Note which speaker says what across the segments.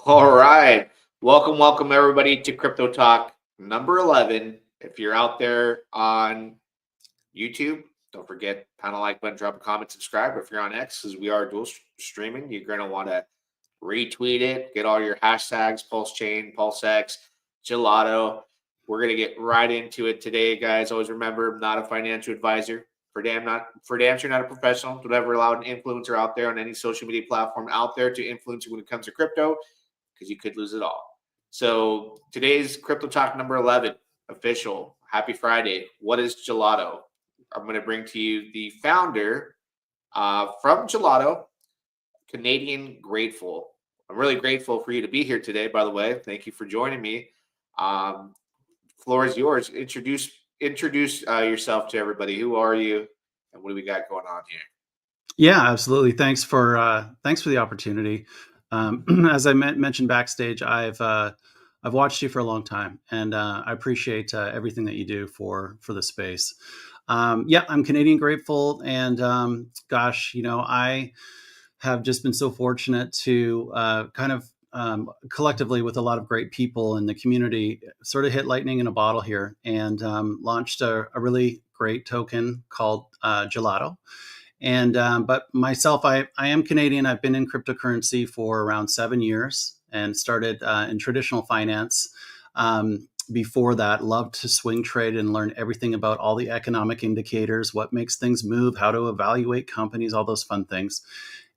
Speaker 1: All right. Welcome everybody to Crypto Talk number 11. If you're out there on YouTube, don't forget, kind of like button, drop a comment, subscribe. If you're on X, because we are dual streaming, you're going to want to retweet it, get all your hashtags, Pulsechain, PulseX, Gelato. We're going to get right into it today, guys. Always remember, I'm not a financial advisor. For damn sure not a professional. Don't ever allow an influencer out there on any social media platform out there to influence you when it comes to crypto, because you could lose it all. So today's Crypto Talk number 11, official. Happy Friday. What is Gelato? I'm going to bring to you the founder from Gelato, Canadian Grateful. I'm really grateful for you to be here today, by the way. Thank you for joining me. Floor is yours. Introduce yourself to everybody. Who are you, and what do we got going on here?
Speaker 2: Yeah, absolutely. Thanks for the opportunity. As I mentioned backstage, I've watched you for a long time, and I appreciate everything that you do for the space. Yeah, I'm Canadian Grateful, and gosh, I have just been so fortunate to kind of collectively with a lot of great people in the community sort of hit lightning in a bottle here and launched a really great token called Gelato. And but myself, I am Canadian. I've been in cryptocurrency for around 7 years and started in traditional finance. Before that, loved to swing trade and learn everything about all the economic indicators, what makes things move, how to evaluate companies, all those fun things.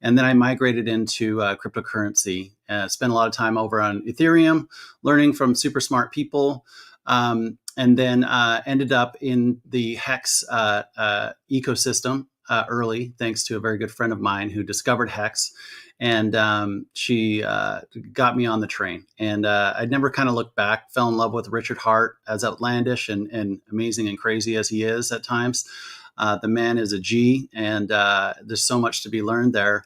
Speaker 2: And then I migrated into cryptocurrency, spent a lot of time over on Ethereum, learning from super smart people, and then ended up in the Hex ecosystem early, thanks to a very good friend of mine who discovered Hex. And she got me on the train. And I'd never kind of looked back, fell in love with Richard Hart, as outlandish and amazing and crazy as he is at times. The man is a G, and there's so much to be learned there,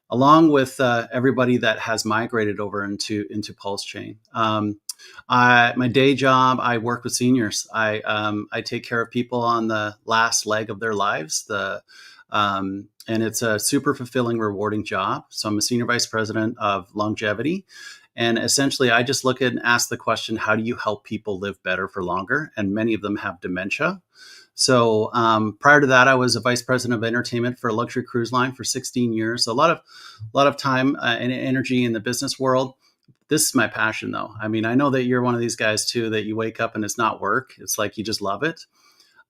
Speaker 2: along with everybody that has migrated over into Pulsechain. My day job, I work with seniors. I take care of people on the last leg of their lives. And it's a super fulfilling, rewarding job. So I'm a senior vice president of longevity. And essentially, I just look at and ask the question, how do you help people live better for longer? And many of them have dementia. So prior to that, I was a vice president of entertainment for a luxury cruise line for 16 years. So a lot of time and energy in the business world. This is my passion, though. I mean, I know that you're one of these guys, too, that you wake up and it's not work. It's like you just love it.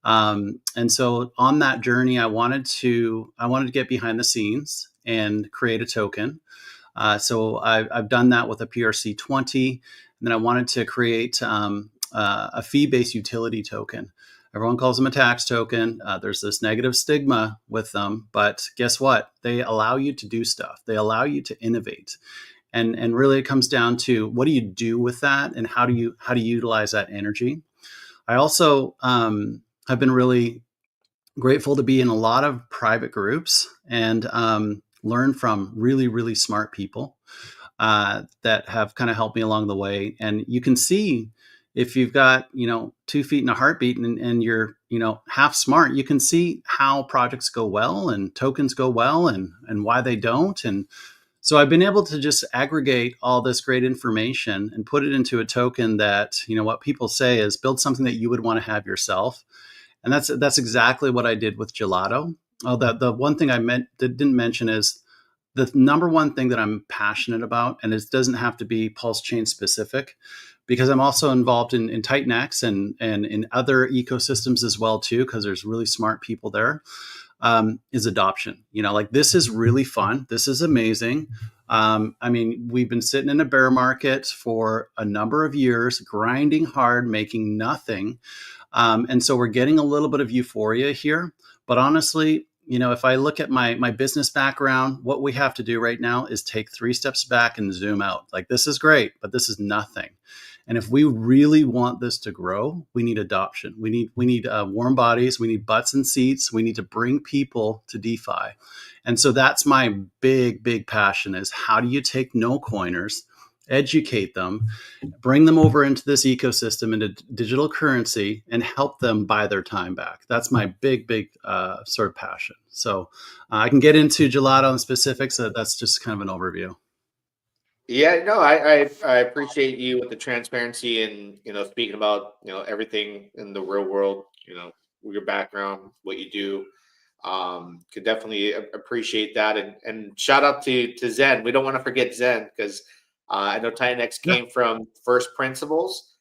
Speaker 2: And so on that journey, I wanted to get behind the scenes and create a token. So I've done that with a PRC20. And then I wanted to create a fee-based utility token. Everyone calls them a tax token. There's this negative stigma with them, but guess what? They allow you to do stuff. They allow you to innovate. And really it comes down to, what do you do with that, and how do you utilize that energy? I also have been really grateful to be in a lot of private groups and learn from really, really smart people that have kind of helped me along the way. And you can see, if you've got 2 feet in a heartbeat and you're half smart, you can see how projects go well and tokens go well and why they don't. And so I've been able to just aggregate all this great information and put it into a token that, what people say is, build something that you would want to have yourself. And that's exactly what I did with Gelato. Oh, the one thing I didn't mention is the number one thing that I'm passionate about, and it doesn't have to be Pulsechain specific, because I'm also involved in Titanx and in other ecosystems as well too, because there's really smart people there. Is adoption. This is really fun. This is amazing. I mean, we've been sitting in a bear market for a number of years, grinding hard, making nothing. And so we're getting a little bit of euphoria here. But honestly, if I look at my business background, what we have to do right now is take 3 steps back and zoom out. Like, this is great, but this is nothing. And if we really want this to grow, we need adoption. We need warm bodies. We need butts and seats. We need to bring people to DeFi. And so that's my big passion, is how do you take no coiners, educate them, bring them over into this ecosystem, into digital currency, and help them buy their time back. That's my big sort of passion. So I can get into Gelato and specifics. That's just kind of an overview.
Speaker 1: Yeah, no, I appreciate you with the transparency and speaking about everything in the real world, your background, what you do. Could definitely appreciate that, and shout out to Zen. We don't want to forget Zen because I know Tinex
Speaker 2: Yeah.
Speaker 1: came from First Principles,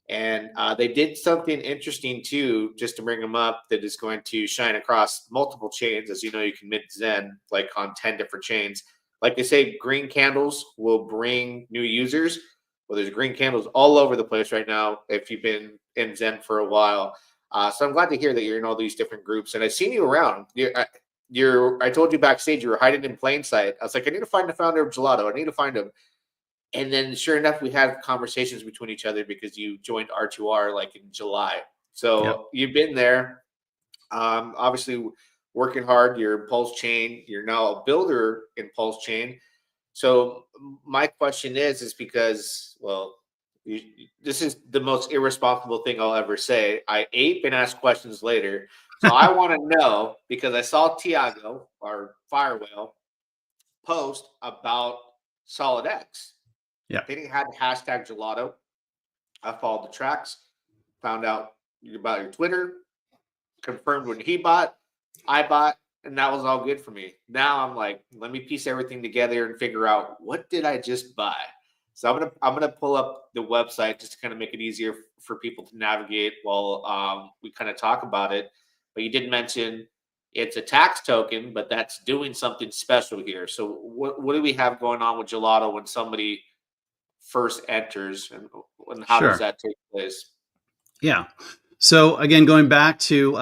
Speaker 1: and they did something interesting too, just to bring them up, that is going to shine across multiple chains. As you know, you can mint Zen like on 10 different chains. Like they say, green candles will bring new users. Well, there's green candles all over the place right now if you've been in Zen for a while. So I'm glad to hear that you're in all these different groups. And I've seen you around. I told you backstage you were hiding in plain sight. I was like, I need to find the founder of Gelato. I need to find him. And then sure enough, we had conversations between each other because you joined R2R like in July. So
Speaker 2: Yep.
Speaker 1: you've been there. Obviously working hard. You're in Pulsechain. You're now a builder in Pulsechain. So my question is because, well, this is the most irresponsible thing I'll ever say. I ape and ask questions later. So I want to know, because I saw Tiago, our fire whale, post about SolidX.
Speaker 2: Yeah.
Speaker 1: They had hashtag Gelato. I followed the tracks, found out about your Twitter, confirmed when he bought, I bought, and that was all good for me. Now I'm like, let me piece everything together and figure out, what did I just buy? So I'm gonna pull up the website just to kind of make it easier for people to navigate while we kind of talk about it. But you did mention it's a tax token, but that's doing something special here. So what do we have going on with Gelato when somebody first enters, and how does
Speaker 2: Sure.
Speaker 1: that take place?
Speaker 2: Yeah. So again, going back to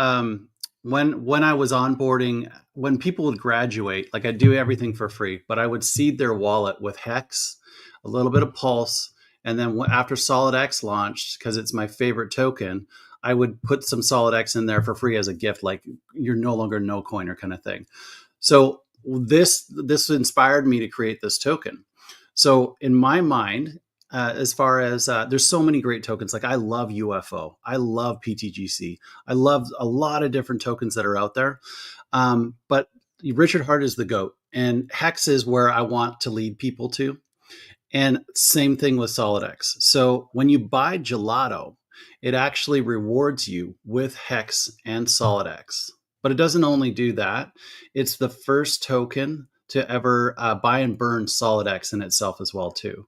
Speaker 2: when I was onboarding, when people would graduate, like, I'd do everything for free, but I would seed their wallet with Hex, a little bit of Pulse, and then after SolidX launched, because it's my favorite token, I would put some SolidX in there for free as a gift, like, you're no longer no coiner kind of thing. So this inspired me to create this token. So in my mind, as far as there's so many great tokens. Like, I love UFO, I love PTGC, I love a lot of different tokens that are out there. But Richard Hart is the GOAT, and Hex is where I want to lead people to. And same thing with SolidX. So when you buy Gelato, it actually rewards you with Hex and SolidX. But it doesn't only do that. It's the first token to ever buy and burn SolidX in itself as well too.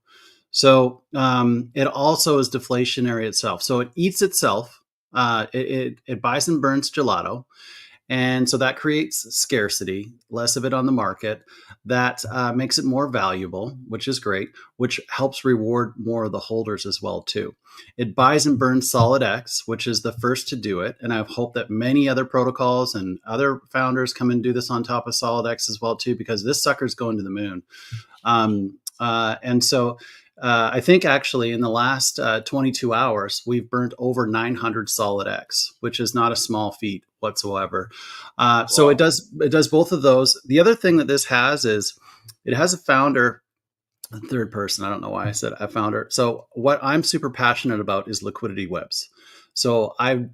Speaker 2: So it also is deflationary itself. So it eats itself. It buys and burns Gelato. And so that creates scarcity, less of it on the market. That makes it more valuable, which is great, which helps reward more of the holders as well too. It buys and burns SolidX, which is the first to do it. And I hope that many other protocols and other founders come and do this on top of SolidX as well too, because this sucker's going to the moon. And so I think actually in the last 22 hours, we've burnt over 900 SolidX, which is not a small feat whatsoever. So it does both of those. The other thing that this has is it has a founder, a third person. I don't know why I said a founder. So what I'm super passionate about is liquidity webs. So I've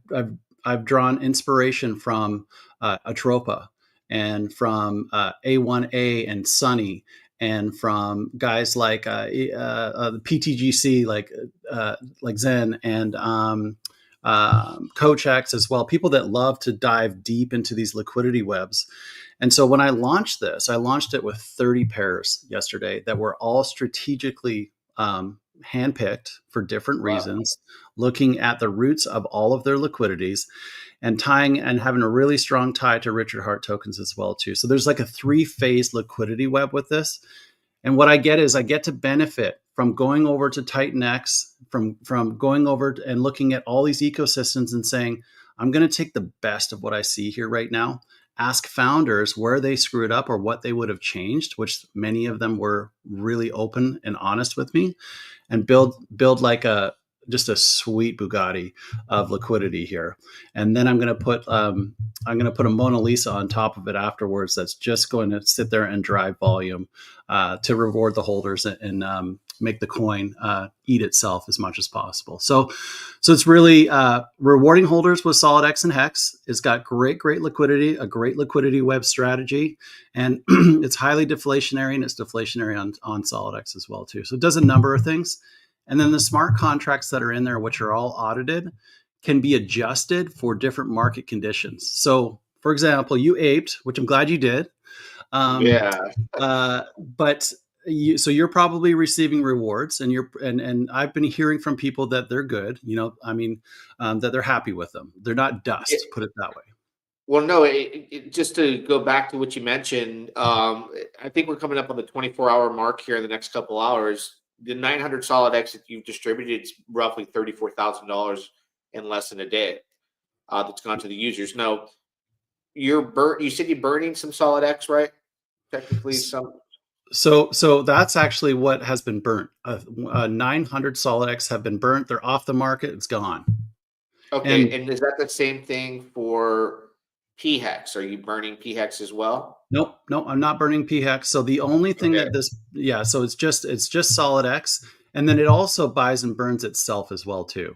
Speaker 2: drawn inspiration from Atropa and from A1A and Sunny, and from guys like the PTGC, like Zen and Coach X as well, people that love to dive deep into these liquidity webs. And so when I launched this, I launched it with 30 pairs yesterday that were all strategically handpicked for different reasons, looking at the roots of all of their liquidities and tying and having a really strong tie to Richard Hart tokens as well too. So there's like a 3-phase liquidity web with this. And what I get is I get to benefit from going over to Titan X, from going over and looking at all these ecosystems and saying, I'm going to take the best of what I see here right now, ask founders where they screwed up or what they would have changed, which many of them were really open and honest with me, and build like a just a sweet Bugatti of liquidity here. And then I'm going to put a Mona Lisa on top of it afterwards. That's just going to sit there and drive volume to reward the holders and make the coin eat itself as much as possible. So it's really rewarding holders with SolidX and Hex. It's got great liquidity, a great liquidity web strategy, and it's highly deflationary, and it's deflationary on SolidX as well too. So it does a number of things. And then the smart contracts that are in there, which are all audited, can be adjusted for different market conditions. So, for example, you aped, which I'm glad you did.
Speaker 1: Yeah.
Speaker 2: But you're probably receiving rewards, and I've been hearing from people that they're good. That they're happy with them. They're not dust. Put it that way.
Speaker 1: Well, no, just to go back to what you mentioned, I think we're coming up on the 24-hour mark here in the next couple hours. The 900 SolidX that you've distributed, it's roughly $34,000 in less than a day that's gone to the users. Now, you said you're burning some SolidX, right? Technically, some.
Speaker 2: So that's actually what has been burnt. 900 SolidX have been burnt. They're off the market. It's gone.
Speaker 1: Okay, and is that the same thing for PHEX? Are you burning PHEX as well?
Speaker 2: Nope, I'm not burning PHEX. So the only thing so it's just SolidX, and then it also buys and burns itself as well too.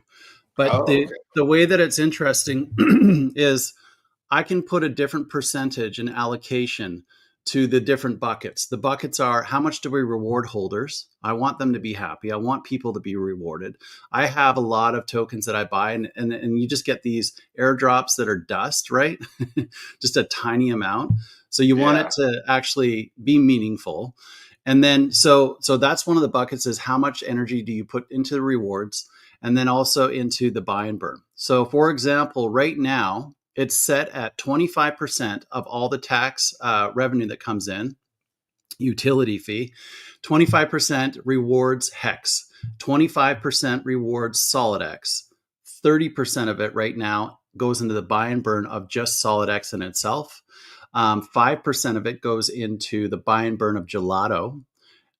Speaker 2: But the way that it's interesting is I can put a different percentage and allocation to the different buckets. The buckets are, how much do we reward holders? I want them to be happy. I want people to be rewarded. I have a lot of tokens that I buy, and you just get these airdrops that are dust, right? Just a tiny amount. So you want it to actually be meaningful. And then, so that's one of the buckets, is how much energy do you put into the rewards, and then also into the buy and burn. So for example, right now, it's set at 25% of all the tax revenue that comes in, utility fee. 25% rewards Hex. 25% rewards SolidX. 30% of it right now goes into the buy and burn of just SolidX in itself. 5% of it goes into the buy and burn of Gelato.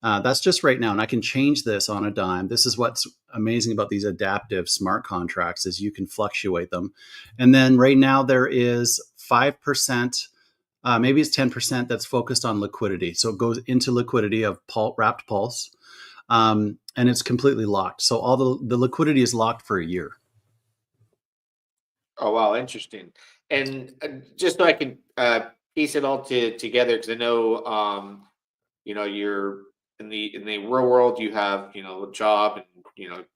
Speaker 2: That's just right now, and I can change this on a dime. This is what's amazing about these adaptive smart contracts, is you can fluctuate them. And then right now there is 5%, maybe it's 10% that's focused on liquidity. So it goes into liquidity of wrapped pulse, and it's completely locked. So all the liquidity is locked for a year.
Speaker 1: Oh, wow, interesting. And just so I can piece it all together, because I know, you're in the real world, you have, a job, and,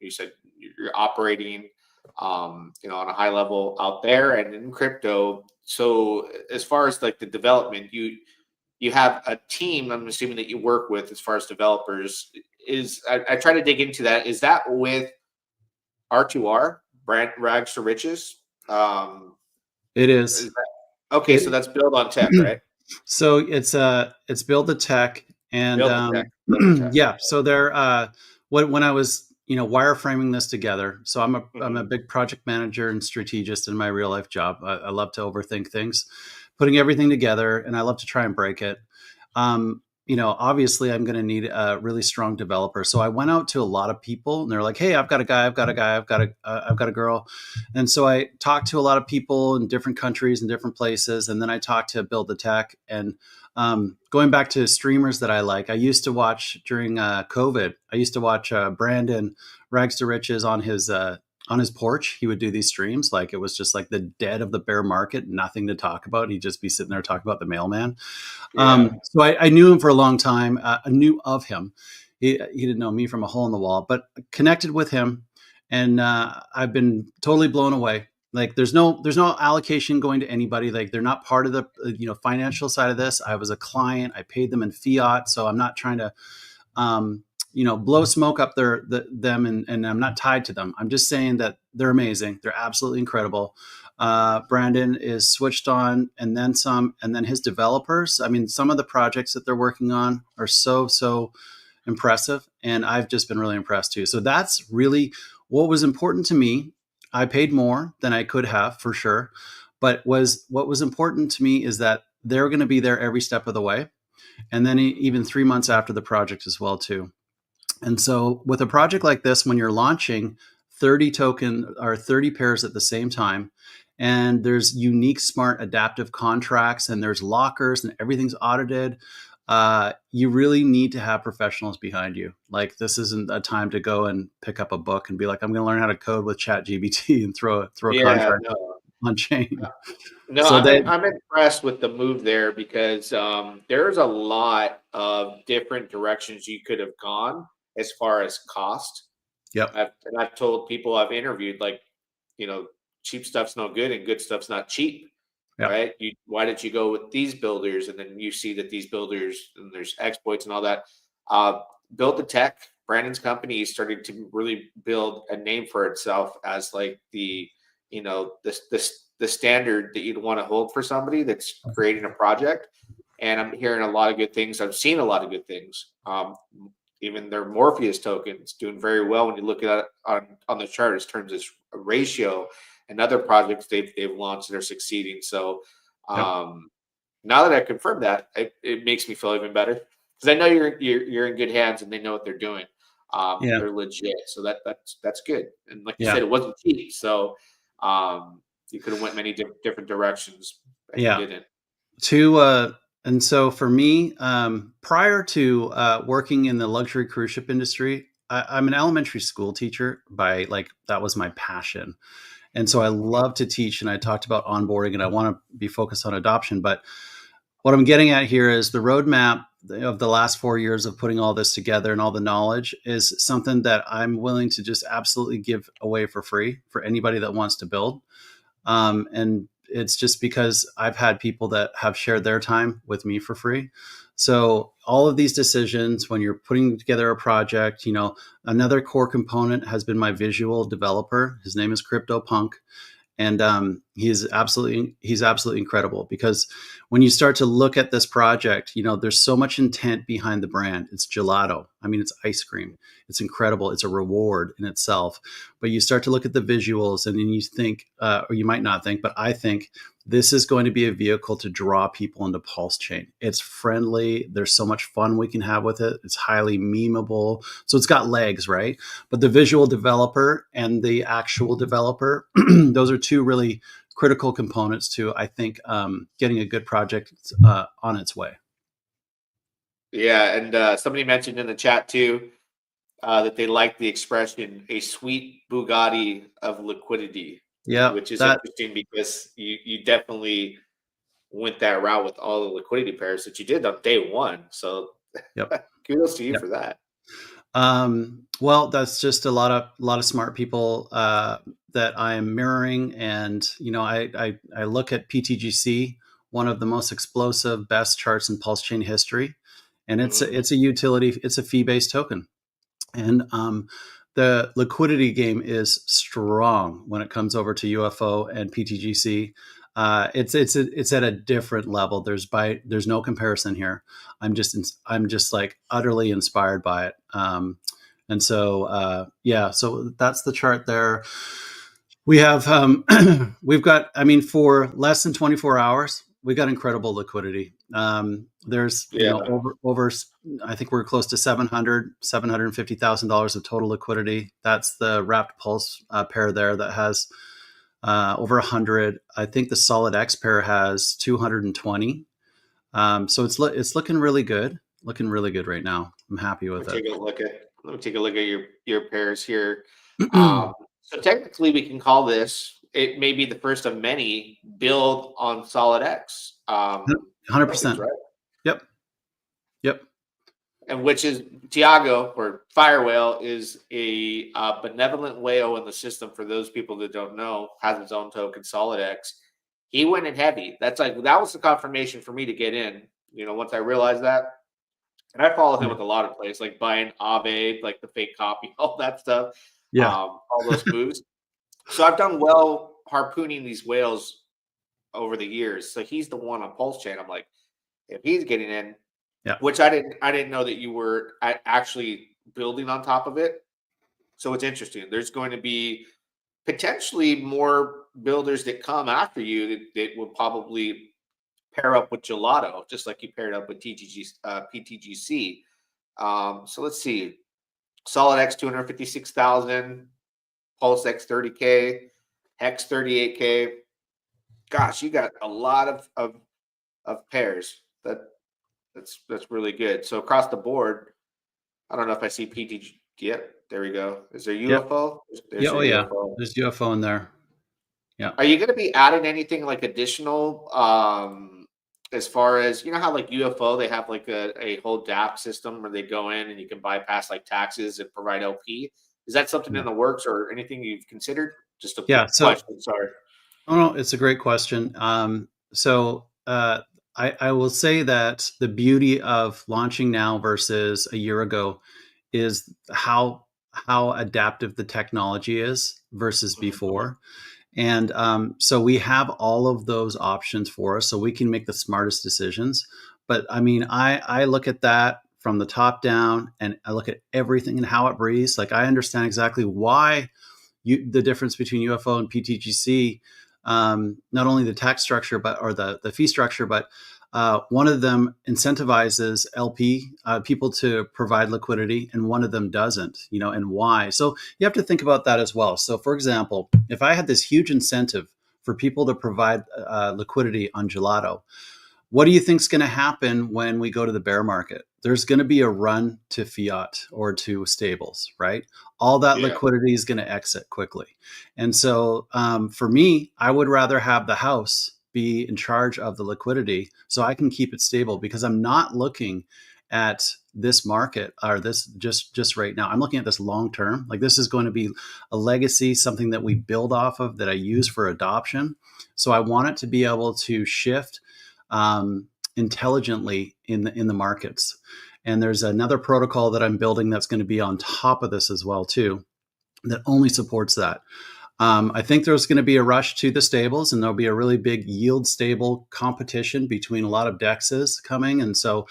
Speaker 1: you said you're operating, on a high level out there and in crypto. So as far as like the development, you have a team, I'm assuming, that you work with as far as developers. I try to dig into that. Is that with R2R, brand rags to riches?
Speaker 2: It is.
Speaker 1: Okay, so that's built on tech, right?
Speaker 2: So it's build the tech, and
Speaker 1: Build the tech.
Speaker 2: yeah. So when I was wireframing this together. So I'm a big project manager and strategist in my real life job. I love to overthink things, putting everything together, and I love to try and break it. Obviously I'm going to need a really strong developer. So I went out to a lot of people, and they're like, "Hey, I've got a guy, I've got a girl." And so I talked to a lot of people in different countries and different places. And then I talked to Build the Tech, and going back to streamers that I like, I used to watch during COVID. I used to watch Brandon Rags to Riches on his porch. He would do these streams, like it was just like the dead of the bear market, nothing to talk about. He'd just be sitting there talking about the mailman. So I knew him for a long time. I knew of him. He didn't know me from a hole in the wall, but connected with him, and I've been totally blown away. Like there's no allocation going to anybody. Like they're not part of the financial side of this. I was a client. I paid them in fiat, so I'm not trying to blow smoke up them, and I'm not tied to them. I'm just saying that they're amazing. They're absolutely incredible. Brandon is switched on, and then some, and then his developers. I mean, some of the projects that they're working on are so impressive. And I've just been really impressed too. So that's really what was important to me. I paid more than I could have for sure. But what was important to me is that they're going to be there every step of the way. And then even 3 months after the project as well too. And so with a project like this, when you're launching 30 token or 30 pairs at the same time, and there's unique smart adaptive contracts and there's lockers and everything's audited, you really need to have professionals behind you. Like this isn't a time to go and pick up a book and be like, I'm going to learn how to code with ChatGPT and throw a
Speaker 1: Yeah,
Speaker 2: contract
Speaker 1: no.
Speaker 2: on chain.
Speaker 1: No,
Speaker 2: So they,
Speaker 1: I'm impressed with the move there because there's a lot of different directions you could have gone as far as cost.
Speaker 2: yep,
Speaker 1: I've told people I've interviewed, like, you know, cheap stuff's no good and good stuff's not cheap,
Speaker 2: yep,
Speaker 1: right? Why did you go with these builders? And then you see that these builders and there's exploits and all that. Uh, Build the Tech, Brandon's company, is starting to really build a name for itself as like the, the standard that you'd want to hold for somebody that's creating a project. And I'm hearing a lot of good things. I've seen a lot of good things. Even their Morpheus tokens doing very well when you look at it on the chart in terms of ratio, and other projects they've launched that are succeeding. So
Speaker 2: yep,
Speaker 1: now that I confirmed that, it makes me feel even better because I know you're in good hands and they know what they're doing.
Speaker 2: yeah,
Speaker 1: They're legit, so that's good. And like you
Speaker 2: yeah,
Speaker 1: said, it wasn't cheap, so you could have went many different directions, and you
Speaker 2: yeah.
Speaker 1: didn't.
Speaker 2: To And so for me, prior to working in the luxury cruise ship industry, I'm an elementary school teacher by like that was my passion. And so I love to teach, and I talked about onboarding, and I want to be focused on adoption. But what I'm getting at here is the roadmap of the last 4 years of putting all this together and all the knowledge is something that I'm willing to just absolutely give away for free for anybody that wants to build. And it's just because I've had people that have shared their time with me for free. So all of these decisions, when you're putting together a project, another core component has been my visual developer. His name is CryptoPunk, and he's absolutely incredible because when you start to look at this project, there's so much intent behind the brand. It's gelato. I mean, it's ice cream. It's incredible. It's a reward in itself. But you start to look at the visuals, and then you think, or you might not think, but I think this is going to be a vehicle to draw people into Pulsechain. It's friendly. There's so much fun we can have with it. It's highly memeable. So it's got legs, right? But the visual developer and the actual developer, those are two really critical components to, I think, getting a good project on its way.
Speaker 1: Yeah, and somebody mentioned in the chat too that they like the expression "a sweet Bugatti of liquidity,"
Speaker 2: Yeah,
Speaker 1: which is
Speaker 2: that.
Speaker 1: interesting because you definitely went that route with all the liquidity pairs that you did on day one. So
Speaker 2: Yep.
Speaker 1: kudos to you
Speaker 2: Yep.
Speaker 1: for that.
Speaker 2: Well, that's just a lot of smart people that I am mirroring, and I look at PTGC, one of the most explosive, best charts in Pulse Chain history, and
Speaker 1: Mhm.
Speaker 2: it's a utility, it's a fee based token, and the liquidity game is strong when it comes over to UFO and PTGC. It's at a different level. There's no comparison here. I'm just like utterly inspired by it. And so yeah, so that's the chart there. We have we've got, I mean, for less than 24 hours, we got incredible liquidity. There's
Speaker 1: Yeah.
Speaker 2: over I think we're close to $750,000 of total liquidity. That's the wrapped pulse pair there that has over 100. I think the solid X pair has 220. So it's looking really good right now. I'm happy with it.
Speaker 1: Let me take a look at your pairs here. So technically, we can call this. It may be the first of many build on Solid X tokens,
Speaker 2: 100%.
Speaker 1: right?
Speaker 2: Yep. Yep.
Speaker 1: And which is Tiago or Fire Whale is a benevolent whale in the system. For those people that don't know, has its own token, Solid X. He went in heavy. That was the confirmation for me to get in. Once I realized that, and I follow him
Speaker 2: Yeah.
Speaker 1: with a lot of plays, like buying Ave, like the fake copy, all that stuff,
Speaker 2: Yeah.
Speaker 1: all those moves. So I've done well harpooning these whales over the years. So he's the one on Pulse Chain. I'm like, if he's getting in,
Speaker 2: Yeah.
Speaker 1: which I didn't know that you were actually building on top of it. So it's interesting. There's going to be potentially more builders that come after you that will probably pair up with Gelato, just like you paired up with PTGC. So let's see. Solid X 256,000, Pulse X 30K, Hex 38K. Gosh, you got a lot of pairs. That's really good. So across the board, I don't know if I see PTG. Yep, there we go. Is there
Speaker 2: Yep.
Speaker 1: UFO?
Speaker 2: Yeah.
Speaker 1: There's
Speaker 2: Oh
Speaker 1: your
Speaker 2: yeah.
Speaker 1: UFO.
Speaker 2: There's UFO in there. Yeah.
Speaker 1: Are you going to be adding anything like additional as far as how like UFO they have like a whole DApp system where they go in and you can bypass like taxes and provide LP? Is that something
Speaker 2: Yeah.
Speaker 1: in the works or anything you've considered? Just a
Speaker 2: Yeah. So,
Speaker 1: question. Sorry.
Speaker 2: oh no, it's a great question. I will say that the beauty of launching now versus a year ago is how adaptive the technology is versus
Speaker 1: Mhm.
Speaker 2: before. And so we have all of those options for us, so we can make the smartest decisions. But I mean, I look at that from the top down, and I look at everything and how it breathes. Like I understand exactly why the difference between UFO and PTGC, not only the tax structure, but or the fee structure, but one of them incentivizes LP people to provide liquidity, and one of them doesn't. And why? So you have to think about that as well. So, for example, if I had this huge incentive for people to provide liquidity on Gelato, what do you think is going to happen when we go to the bear market? There's going to be a run to fiat or to stables, right? All that
Speaker 1: Yeah.
Speaker 2: liquidity is going to exit quickly. And so for me, I would rather have the house be in charge of the liquidity so I can keep it stable, because I'm not looking at this market or this just right now. I'm looking at this long term. Like this is going to be a legacy, something that we build off of, that I use for adoption. So I want it to be able to shift intelligently in the markets. And there's another protocol that I'm building that's going to be on top of this as well too, that only supports that. I think there's going to be a rush to the stables, and there'll be a really big yield stable competition between a lot of dexes coming. And so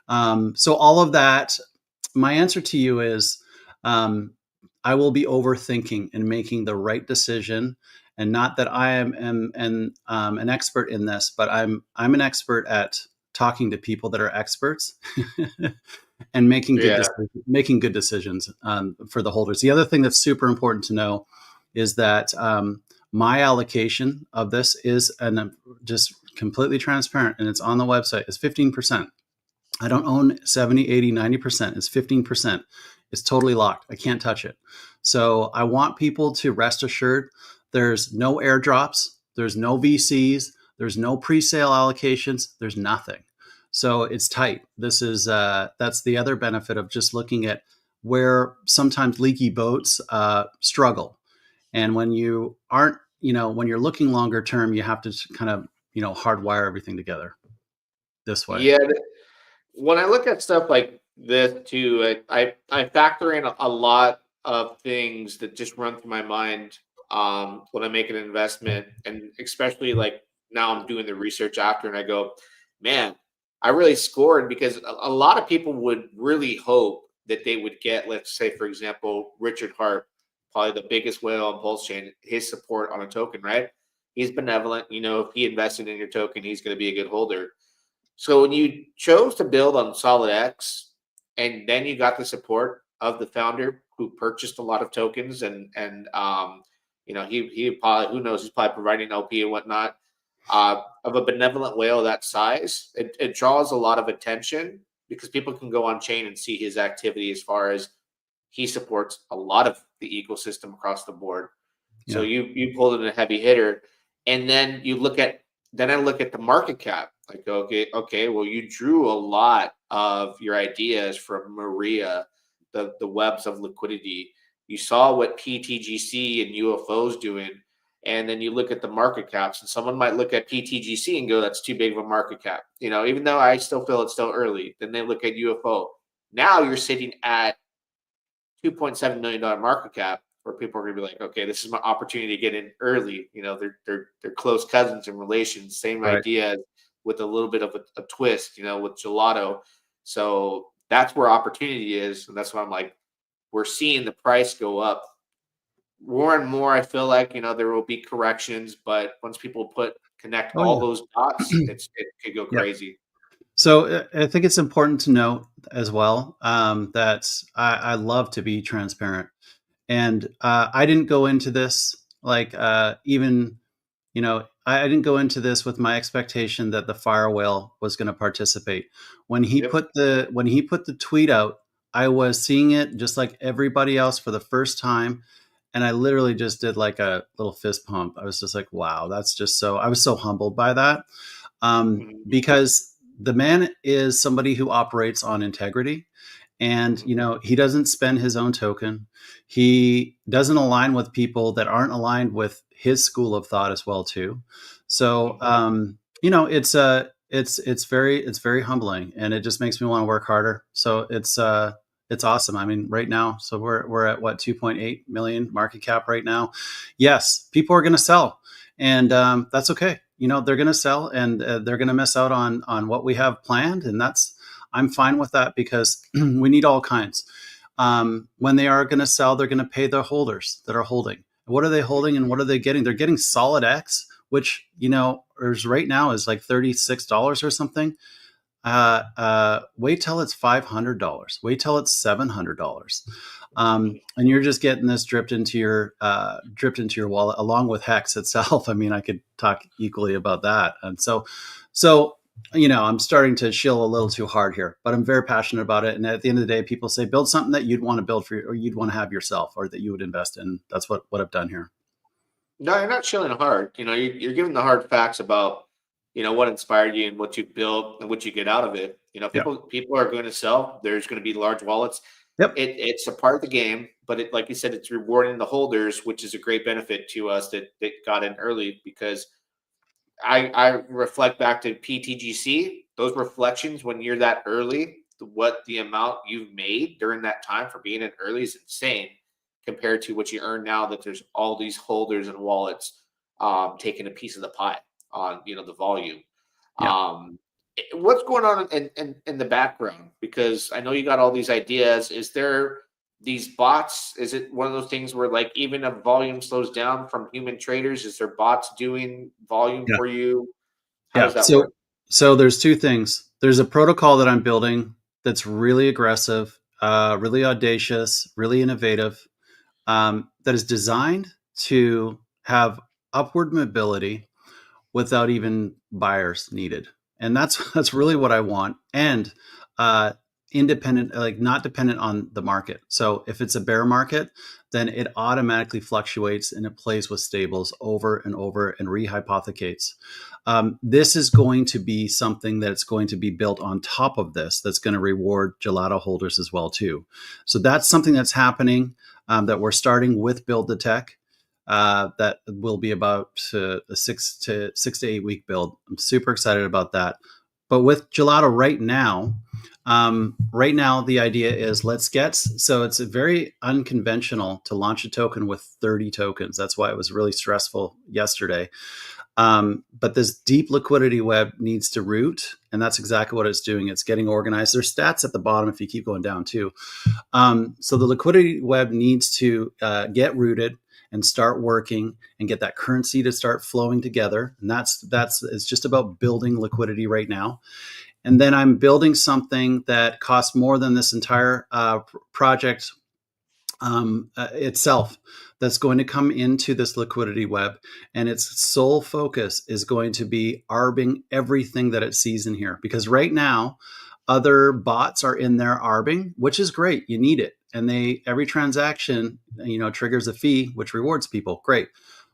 Speaker 2: all of that, my answer to you is, I will be overthinking and making the right decision. And not that I am an expert in this, but I'm an expert at talking to people that are experts and
Speaker 1: Yeah.
Speaker 2: making good decisions for the holders. The other thing that's super important to know is that my allocation of this is, and I'm just completely transparent, and it's on the website, is 15%. I don't own 70, 80, 90%. It's 15%. It's totally locked. I can't touch it. So I want people to rest assured there's no airdrops, there's no VCs, there's no pre-sale allocations, there's nothing. So it's tight. That's the other benefit of just looking at where sometimes leaky boats struggle. And when you aren't, when you're looking longer term, you have to kind of, hardwire everything together this way.
Speaker 1: Yeah. When I look at stuff like this too, I factor in a lot of things that just run through my mind when I make an investment, and especially like now I'm doing the research after, and I go, man, I really scored because a lot of people would really hope that they would get, let's say, for example, Richard Hart, probably the biggest whale on Pulsechain, his support on a token, right? He's benevolent. If he invested in your token, he's going to be a good holder. So when you chose to build on Solid X, and then you got the support of the founder who purchased a lot of tokens, and he probably, who knows, he's probably providing LP and whatnot, of a benevolent whale that size, it draws a lot of attention because people can go on chain and see his activity as far as he supports a lot of the ecosystem across the board. So
Speaker 2: Yeah.
Speaker 1: you pulled in a heavy hitter, and then I look at the market cap. Like, okay, well, you drew a lot of your ideas from Maria, the webs of liquidity. You saw what PTGC and UFOs doing, and then you look at the market caps, and someone might look at PTGC and go, "That's too big of a market cap." Even though I still feel it's still early. Then they look at UFO. Now you're sitting at $2.7 million market cap, where people are going to be like, okay, this is my opportunity to get in early. They're close cousins and relations, same
Speaker 2: Right.
Speaker 1: idea with a little bit of a twist. With Gelato, So that's where opportunity is, and that's why I'm like, we're seeing the price go up more and more. I feel like there will be corrections, but once people connect
Speaker 2: Oh
Speaker 1: all
Speaker 2: yeah.
Speaker 1: those dots, it could go
Speaker 2: Yep.
Speaker 1: crazy.
Speaker 2: So I think it's important to note as well that I love to be transparent, and I didn't go into this like even I didn't go into this with my expectation that the fire whale was going to participate.
Speaker 1: Yep.
Speaker 2: When he put the tweet out, I was seeing it just like everybody else for the first time, and I literally just did like a little fist pump. I was just like, wow, that's just so. I was so humbled by that
Speaker 1: Mhm.
Speaker 2: because the man is somebody who operates on integrity, and
Speaker 1: Mhm.
Speaker 2: he doesn't spend his own token. He doesn't align with people that aren't aligned with his school of thought as well too. So
Speaker 1: Mhm.
Speaker 2: it's very humbling, and it just makes me want to work harder. So it's awesome. I mean, right now, so we're at what 2.8 million market cap right now. Yes, people are going to sell, and that's okay. They're going to sell, and they're going to miss out on what we have planned, and I'm fine with that because we need all kinds. When they are going to sell, they're going to pay the holders that are holding. What are they holding, and what are they getting? They're getting solid X, which is right now is like $36 or something. Wait till it's $500. Wait till it's $700. And you're just getting this dripped into your wallet along with Hex itself. I mean, I could talk equally about that. And so I'm starting to shill a little too hard here, but I'm very passionate about it. And at the end of the day, people say build something that you'd want to build for you, or you'd want to have yourself, or that you would invest in. That's what I've done here.
Speaker 1: No, you're not chilling hard. You're giving the hard facts about what inspired you and what you built and what you get out of it.
Speaker 2: Yeah.
Speaker 1: People are going to sell. There's going to be large wallets.
Speaker 2: Yep.
Speaker 1: It's a part of the game, but like you said, it's rewarding the holders, which is a great benefit to us that got in early because I reflect back to PTGC. Those reflections when you're that early, what the amount you've made during that time for being in early is insane compared to what you earn now that there's all these holders and wallets taking a piece of the pie on the volume.
Speaker 2: Yeah.
Speaker 1: What's going on in the background? Because I know you got all these ideas. Is there these bots? Is it one of those things where like even if volume slows down from human traders, is there bots doing volume
Speaker 2: Yeah.
Speaker 1: for you? How
Speaker 2: Yeah.
Speaker 1: does that
Speaker 2: So
Speaker 1: work?
Speaker 2: so there's two things. There's a protocol that I'm building that's really aggressive, really audacious, really innovative, that is designed to have upward mobility without even buyers needed. And that's really what I want. And uh, independent, like not dependent on the market. So if it's a bear market, then it automatically fluctuates and it plays with stables over and over and rehypothecates. This is going to be something that's going to be built on top of this. That's going to reward gelato holders as well too. So that's something that's happening. That we're starting with Build the Tech. That will be about a 6 to 8 week build. I'm super excited about that. But with Gelato right now the idea is so it's a very unconventional to launch a token with 30 tokens. That's why it was really stressful yesterday. But this deep liquidity web needs to root, and that's exactly what it's doing. It's getting organized. There's stats at the bottom if you keep going down too. So the liquidity web needs to get rooted and start working and get that currency to start flowing together. And that's it's just about building liquidity right now. And then I'm building something that costs more than this entire project itself, that's going to come into this liquidity web, and its sole focus is going to be arbing everything that it sees in here. Because right now, other bots are in there arbing, which is great. You need it, and every transaction triggers a fee, which rewards people. Great.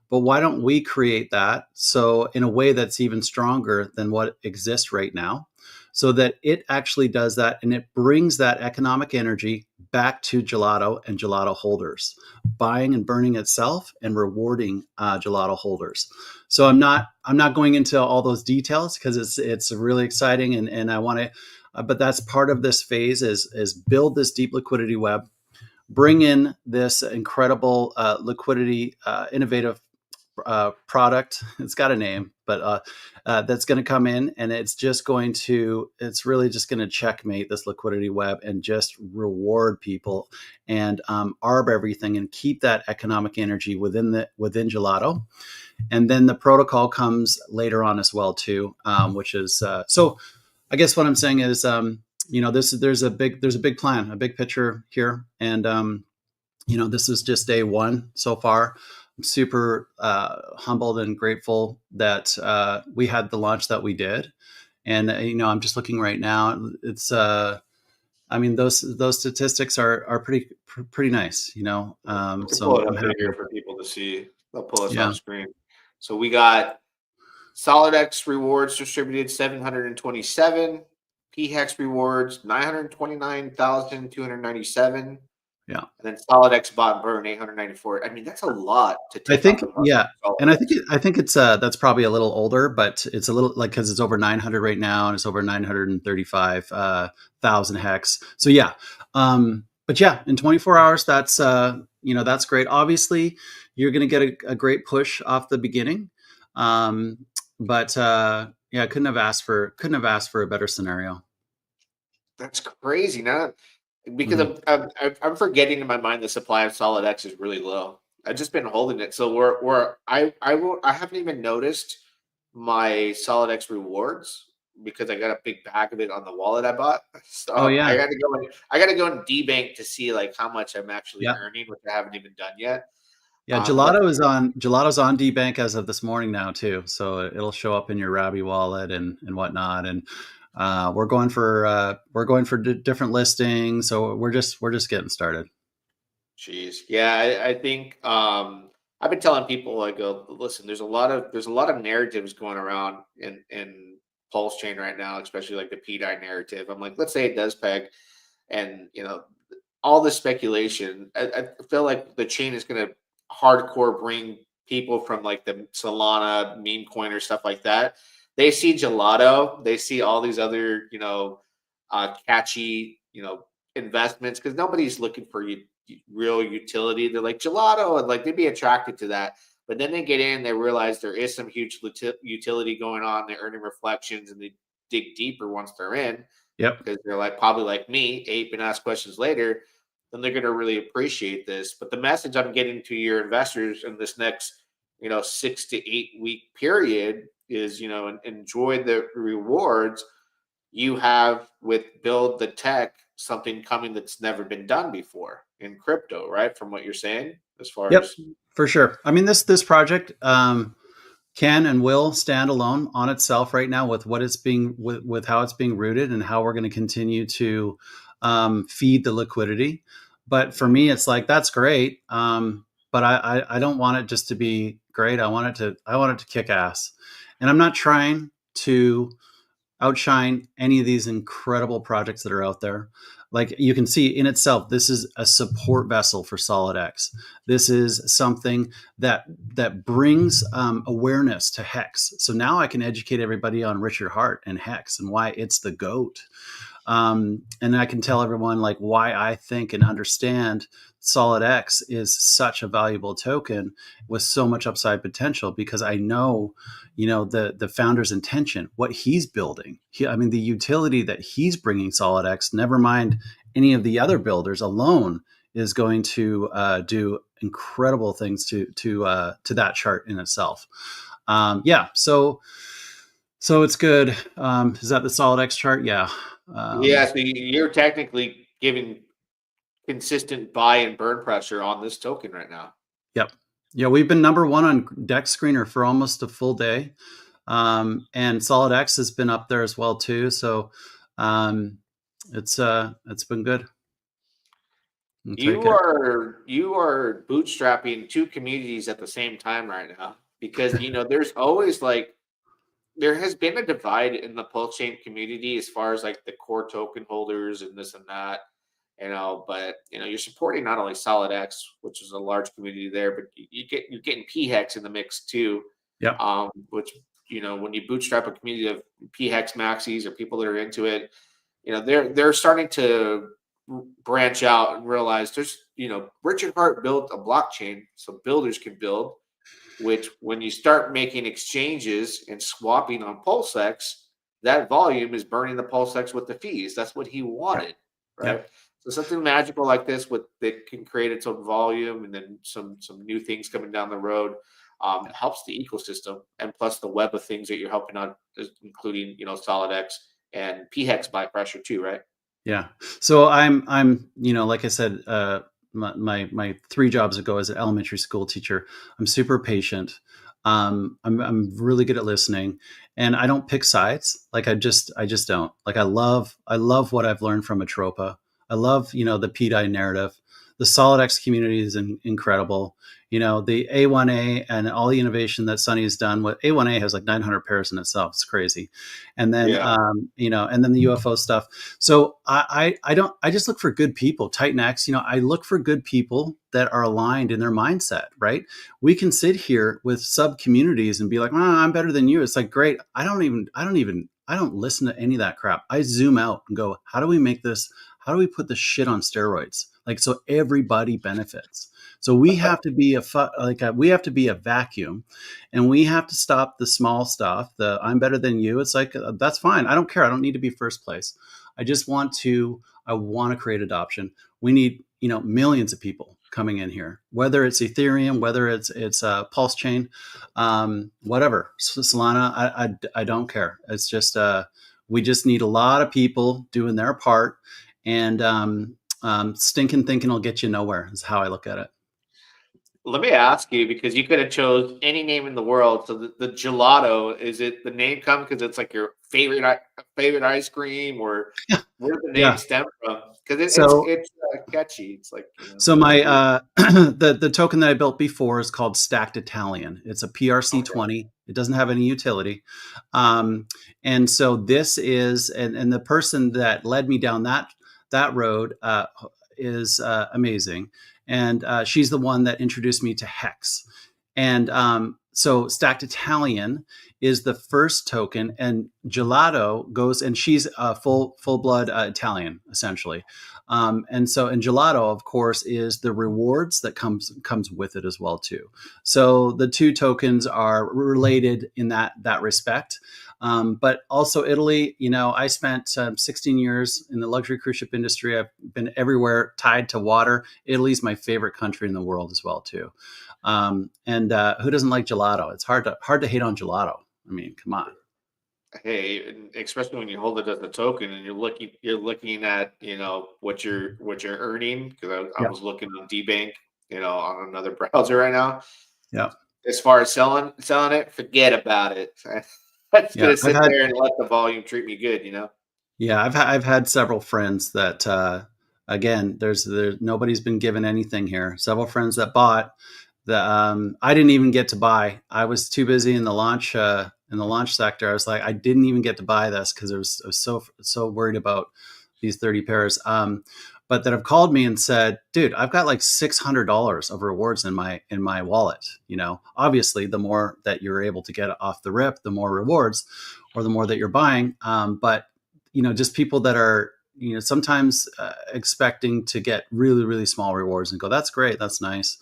Speaker 2: But why don't we create that so in a way that's even stronger than what exists right now, so that it actually does that and it brings that economic energy back to Gelato and Gelato holders, buying and burning itself and rewarding Gelato holders. So I'm not going into all those details because it's really exciting, and I want to. But that's part of this phase is build this deep liquidity web, bring in this incredible liquidity innovative product. It's got a name, but that's going to come in, and it's really just going to checkmate this liquidity web and just reward people and arb everything and keep that economic energy within Gelato. And then the protocol comes later on as well too, which is so. I guess what I'm saying is, there's a big plan, a big picture here, and this is just day one so far. I'm super humbled and grateful that we had the launch that we did, and I'm just looking right now. It's those statistics are pretty nice.
Speaker 1: To
Speaker 2: So
Speaker 1: pull it
Speaker 2: I'm
Speaker 1: up
Speaker 2: happy
Speaker 1: here
Speaker 2: with
Speaker 1: for
Speaker 2: it.
Speaker 1: people to see. They'll pull us
Speaker 2: Yeah,
Speaker 1: off screen. So we got Solid X rewards distributed 727, PHEX rewards 929,297, and
Speaker 2: yeah.
Speaker 1: then Solid X bought and burn 894. I mean, that's a lot to
Speaker 2: I
Speaker 1: take off
Speaker 2: think,
Speaker 1: the market.
Speaker 2: yeah,
Speaker 1: Solid
Speaker 2: and
Speaker 1: X.
Speaker 2: I think it's that's probably a little older, but it's a little like because it's over 900 right now, and it's over 935,000 hex. So yeah, but yeah, in 24 hours, that's great. Obviously, you're going to get a great push off the beginning, but yeah, couldn't have asked for a better scenario.
Speaker 1: That's crazy. Now, because
Speaker 2: Mhm.
Speaker 1: I'm forgetting in my mind the supply of Solid X is really low. I've just been holding it. So I haven't even noticed my Solid X rewards because I got a big bag of it on the wallet I bought.
Speaker 2: Oh
Speaker 1: So
Speaker 2: yeah,
Speaker 1: I got to go in D-Bank to see like how much I'm actually
Speaker 2: yeah.
Speaker 1: earning, which I haven't even done yet.
Speaker 2: Yeah,
Speaker 1: But
Speaker 2: Gelato's on DBank as of this morning now too, so it'll show up in your Rabby wallet and whatnot. And we're going for different listings, so we're just getting started.
Speaker 1: Jeez. Yeah, I think I've been telling people, I go, listen, there's a lot of narratives going around in Pulse Chain right now, especially like the PDI narrative. I'm like, let's say it does peg, and all this speculation. I feel like the chain is going to hardcore bring people from like the Solana meme coin or stuff like that. They see Gelato, they see all these other catchy investments because nobody's looking for real utility. They're like Gelato, and like they'd be attracted to that. But then they get in, they realize there is some huge utility going on. They're earning reflections, and they dig deeper once they're in
Speaker 2: Yep.
Speaker 1: because they're like probably like me, ape and ask questions later. Then they're going to really appreciate this. But the message I'm getting to your investors in this next 6 to 8 week period is enjoy the rewards you have with build the tech, something coming that's never been done before in crypto, right? From what you're saying, as far
Speaker 2: Yep,
Speaker 1: as
Speaker 2: for sure. I mean, this project can and will stand alone on itself right now with what it's being with how it's being rooted and how we're going to continue to feed the liquidity. But for me, it's like that's great, but I don't want it just to be great. I want it to kick ass, and I'm not trying to outshine any of these incredible projects that are out there. Like you can see in itself, this is a support vessel for SolidX. This is something that brings awareness to Hex. So now I can educate everybody on Richard Hart and Hex and why it's the GOAT. And I can tell everyone like why I think and understand SolidX is such a valuable token with so much upside potential because I know, the founder's intention, what he's building. I mean, the utility that he's bringing SolidX. Never mind any of the other builders alone is going to do incredible things to that chart in itself. Yeah, so it's good. Is that the SolidX chart? Yeah.
Speaker 1: yeah. So you're technically giving consistent buy and burn pressure on this token right now.
Speaker 2: Yep. Yeah, we've been number one on Dex Screener for almost a full day. And SolidX has been up there as well too. So it's been good. I'll take it.
Speaker 1: You are bootstrapping two communities at the same time right now because there's always like there has been a divide in the pulse chain community as far as like the core token holders and this and that, but you're supporting not only Solid X, which is a large community there, but you're getting PHEX in the mix too.
Speaker 2: Yep.
Speaker 1: Which when you bootstrap a community of PHEX maxis or people that are into it, they're starting to branch out and realize there's Richard Hart built a blockchain so builders can build. which when you start making exchanges and swapping on PulseX, that volume is burning the PulseX with the fees. That's what he
Speaker 2: Yep.
Speaker 1: wanted, right?
Speaker 2: Yep.
Speaker 1: So something magical like this with that can create its own volume and then some new things coming down the road helps the ecosystem, and plus the web of things that you're helping out, including SolidX and PHEX by pressure too, right?
Speaker 2: Yeah. So I'm like I said, my 3 jobs ago as an elementary school teacher, I'm super patient. I'm really good at listening, and I don't pick sides. Like I just don't. Like I love what I've learned from Atropa. I love the PDI narrative. The SolidX community is incredible. The A1A and all the innovation that Sunny has done. What A1A has like 900 pairs in itself. It's crazy. And then
Speaker 1: Yeah.
Speaker 2: and then the UFO stuff. So I just look for good people. Titan X, I look for good people that are aligned in their mindset, right? We can sit here with sub communities and be like, I'm better than you. It's like, great. I don't listen to any of that crap. I zoom out and go, how do we put this shit on steroids? Like, so everybody benefits. So we have to be we have to be a vacuum, and we have to stop the small stuff. The I'm better than you. It's like, that's fine. I don't care. I don't need to be first place. I want to create adoption. We need, millions of people coming in here, whether it's Ethereum, whether it's Pulsechain, whatever, Solana. I don't care. It's just we just need a lot of people doing their part, and stinking thinking will get you nowhere. Is how I look at it.
Speaker 1: Let me ask you, because you could have chose any name in the world. So the gelato, is it the name come because it's like your favorite ice cream, or where did the name
Speaker 2: Yeah.
Speaker 1: stem from? Because
Speaker 2: So
Speaker 1: it's catchy. It's like
Speaker 2: So
Speaker 1: it's
Speaker 2: my
Speaker 1: weird.
Speaker 2: the token that I built before is called Stacked Italian. It's a
Speaker 1: Okay.
Speaker 2: PRC20. It doesn't have any utility, and so this is and the person that led me down that road is amazing, and she's the one that introduced me to Hex, and so Stacked Italian is the first token, and Gelato goes, and she's a full blood Italian essentially. And gelato, of course, is the rewards that comes with it as well too. So the two tokens are related in that respect. But also Italy, I spent 16 years in the luxury cruise ship industry. I've been everywhere tied to water. Italy's my favorite country in the world as well too. And who doesn't like gelato? It's hard to hate on gelato. I mean, come on.
Speaker 1: Hey, and especially when you hold it as a token and you're looking at what you're earning, because I
Speaker 2: Yeah,
Speaker 1: was looking on DBank, on another browser right now.
Speaker 2: yeah,
Speaker 1: As far as selling it, forget about it. I'm just
Speaker 2: yeah.
Speaker 1: gonna sit there and let the volume treat me good.
Speaker 2: Yeah, I've had several friends that again, there's nobody's been given anything here. Several friends that bought that I didn't even get to buy. I was too busy in the launch sector. I was like, I didn't even get to buy this because I was so worried about these 30 pairs. But that have called me and said, dude, I've got like $600 of rewards in my wallet. Obviously, the more that you're able to get off the rip, the more rewards, or the more that you're buying. But just people that are sometimes expecting to get really really small rewards and go, that's great, that's nice,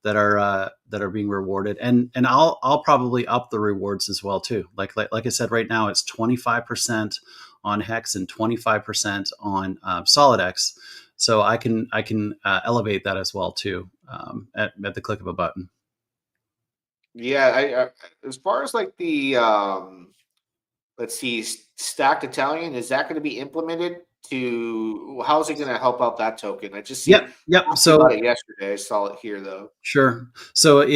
Speaker 2: that are being rewarded, and I'll probably up the rewards as well too. Like I said, right now it's 25% on Hex and 25% on SolidX, so I can elevate that as well too, at the click of a button.
Speaker 1: Yeah, as far as like the let's see, stacked Italian, is that going to be implemented to? How's it going to help out that token? I just seen
Speaker 2: Yep.
Speaker 1: asked me about
Speaker 2: So
Speaker 1: it yesterday. I saw it here though.
Speaker 2: sure. So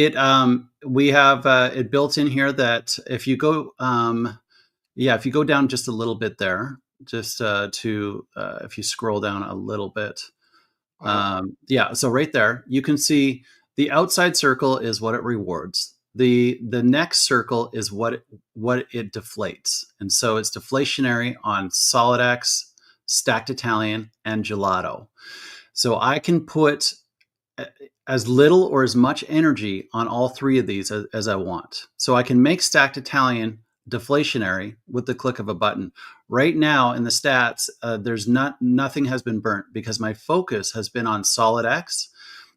Speaker 2: we have it built in here that if you go if you go down just a little bit there, just to if you scroll down a little bit,
Speaker 1: Uh-huh.
Speaker 2: so right there you can see the outside circle is what it rewards. The next circle is what it deflates, and so it's deflationary on SolidX, Stacked Italian, and Gelato. So I can put as little or as much energy on all three of these as I want. So I can make Stacked Italian deflationary with the click of a button. Right now in the stats, there's nothing has been burnt because my focus has been on SolidX.